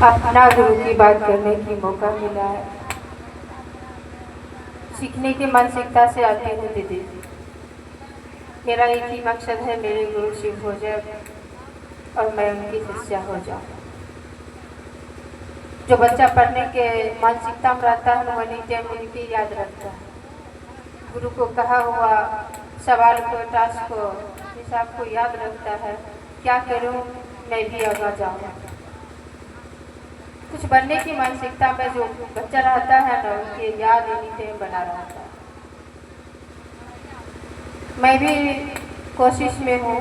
अपना गुरु की बात करने की मौका मिला है। सीखने की मानसिकता से आती हूँ दीदी। मेरा एक ही मकसद है, मेरे गुरु शिव हो जाए और मैं उनकी शिष्या हो जाऊँ। जो बच्चा पढ़ने के मानसिकता में रहता है वही टाइम उनकी याद रखता है। गुरु को कहा हुआ सवाल को, टास्क को, हिसाब को याद रखता है। क्या करूँ, मैं भी आगे जाऊँ। कुछ बनने की मानसिकता में जो बच्चा रहता है ना, उनकी याद एनी टाइम बना रहता है। मैं भी कोशिश में हूँ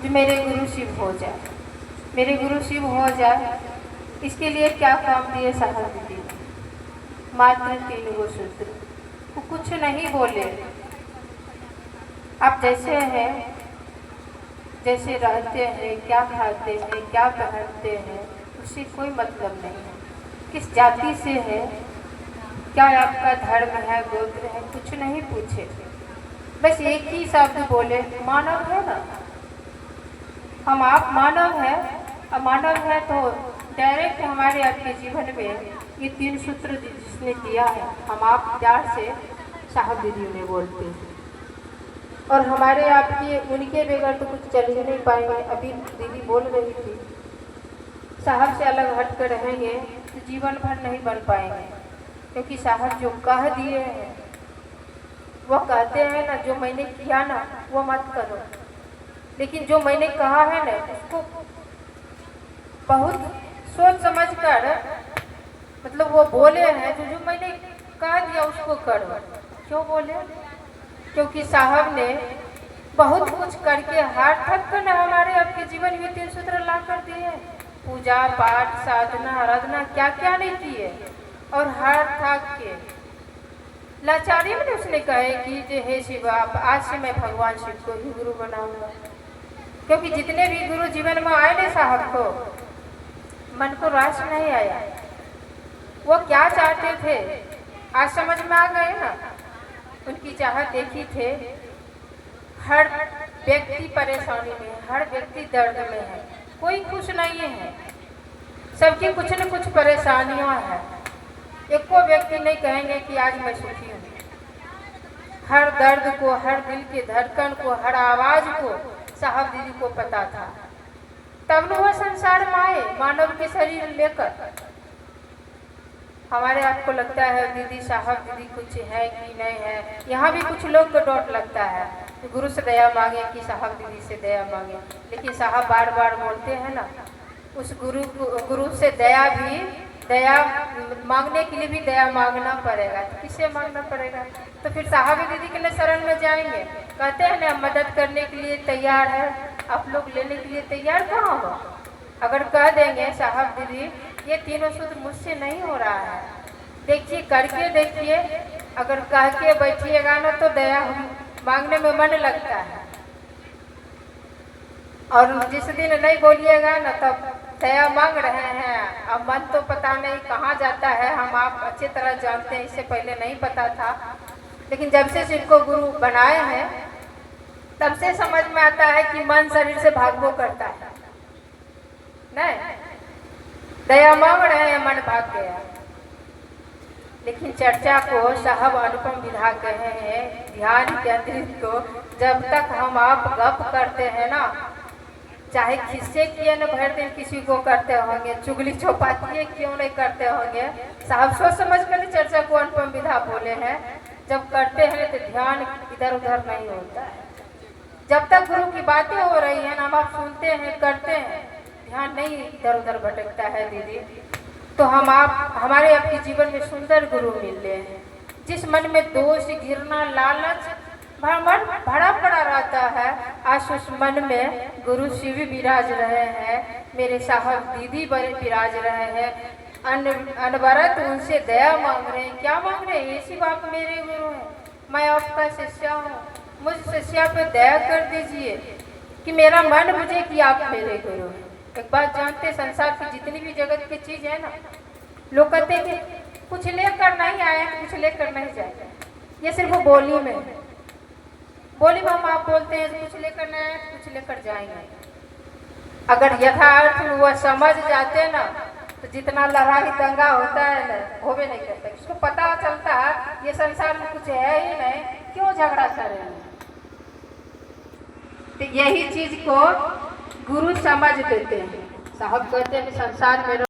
कि मेरे गुरु शिव हो जाए, मेरे गुरु शिव हो जाए। इसके लिए क्या काम दिए साहब दीदी ने? मात्र 3 गो सूत्र। वो कुछ नहीं बोले, आप जैसे हैं, जैसे रहते हैं, क्या खाते हैं, क्या पहनते हैं, उससे कोई मतलब नहीं है। किस जाति से है, क्या आपका धर्म है, गोत्र है, कुछ नहीं पूछे। बस एक ही शब्द बोले, मानव है ना। हम आप मानव है, और मानव है तो डायरेक्ट हमारे आपके जीवन में ये 3 सूत्र जिसने दिया है, हम आप प्यार से साहब दीदी उन्हें बोलते हैं। और हमारे आपके उनके बगैर तो कुछ चल ही नहीं पाएंगे। अभी दीदी बोल रही थी, साहब से अलग हट कर रहेंगे तो जीवन भर नहीं बन पाएंगे। क्योंकि साहब जो कह दिए हैं, वो कहते हैं ना, जो मैंने किया ना वो मत करो, लेकिन जो मैंने कहा है ना उसको बहुत सोच समझ कर, मतलब वो बोले हैं तो जो मैंने कह दिया उसको करो। क्यों बोले? क्योंकि साहब ने बहुत कुछ करके हार थक कर ना हमारे आपके जीवन में 3 सूत्र ला कर दिए। पूजा पाठ, साधना, आराधना क्या क्या नहीं किए, और हार थक के लाचारी में उसने कहे कि जे हे शिव, आप आज से मैं भगवान शिव को ही गुरु बनाऊंगा। क्योंकि जितने भी गुरु जीवन में आए ना साहब को मन को रास नहीं आया। वो क्या चाहते थे आज समझ में आ गए ना। उनकी चाहत देखी थे, हर व्यक्ति परेशानी में, हर व्यक्ति दर्द में है, कोई खुश नहीं है। सबकी कुछ न कुछ परेशानियां हैं। एक को व्यक्ति नहीं कहेंगे कि आज मैं सुखी हूँ। हर दर्द को, हर दिल के धड़कन को, हर आवाज को साहब दीदी को पता था। तब न वह संसार में आए मानव के शरीर लेकर। हमारे आपको लगता है दीदी साहब दीदी कुछ है कि नहीं है। यहाँ भी कुछ लोग को डोट लगता है कि गुरु से दया मांगे कि साहब दीदी से दया मांगे। लेकिन साहब बार बार बोलते हैं ना, उस गुरु से दया मांगने के लिए भी दया मांगना पड़ेगा। तो किससे मांगना पड़ेगा? तो फिर साहब दीदी के लिए शरण में जाएंगे। कहते हैं ना, मदद करने के लिए तैयार है, आप लोग लेने के लिए तैयार कहाँ हो? अगर कह देंगे साहब दीदी ये 3 सूत्र मुझसे नहीं हो रहा है, देखिए करके देखिए, अगर कह के बैठिएगा ना तो दया मांगने में मन लगता है। और जिस दिन नहीं बोलिएगा ना तब दया मांग रहे हैं, अब मन तो पता नहीं कहाँ जाता है। हम आप अच्छे तरह जानते हैं, इससे पहले नहीं पता था। लेकिन जब से इनको गुरु बनाए हैं तब से समझ में आता है कि मन शरीर से भागवो करता है। नहीं, दया मांग रहे हैं, मन भाग गया। लेकिन चर्चा को साहब अनुपम विधा कहे हैं, ध्यान केंद्रित को जब तक हम आप गप करते हैं ना, चाहे किससे किए न भर दिन किसी को करते होंगे, चुगली चौपाती क्यों नहीं करते होंगे, साहब सोच समझ कर चर्चा को अनुपम विधा बोले हैं। जब करते हैं तो ध्यान इधर उधर नहीं होता है। जब तक गुरु की बातें हो रही है ना, हम आप सुनते हैं, करते हैं, ध्यान नहीं इधर उधर भटकता है दीदी। तो हम आप हमारे आपके जीवन में सुंदर गुरु मिल रहे हैं। जिस मन में दोष, घृणा, लालच भरा पड़ा रहता है, आज उस मन में गुरु शिव विराज रहे हैं, मेरे साहब दीदी बड़े विराज रहे हैं। अनवरत उनसे दया मांग रहे हैं। क्या मांग रहे हैं? ऐसी बात, मेरे गुरु हैं, मैं आपका शिष्या हूँ, मुझ शिष्या पे दया कर दीजिए कि मेरा मन मुझे कि आप मेरे गुरु हैं। एक बात जानते, संसार की जितनी भी जगत की चीज है ना, लोग कहते हैं कि कुछ लेकर नहीं आए, कुछ लेकर नहीं जाए। ये सिर्फ बोली में, बोली में हम आप बोलते हैं कुछ लेकर नहीं आए, कुछ लेकर जाएंगे। अगर यथार्थ वह समझ जाते ना तो जितना लड़ाई दंगा होता है ना होवे नहीं करता, उसको पता चलता है ये संसार में कुछ है ही नहीं, क्यों झगड़ा कर रहे हैं। तो यही चीज को गुरु समझ देते हैं। साहब कहते हैं कि संसार में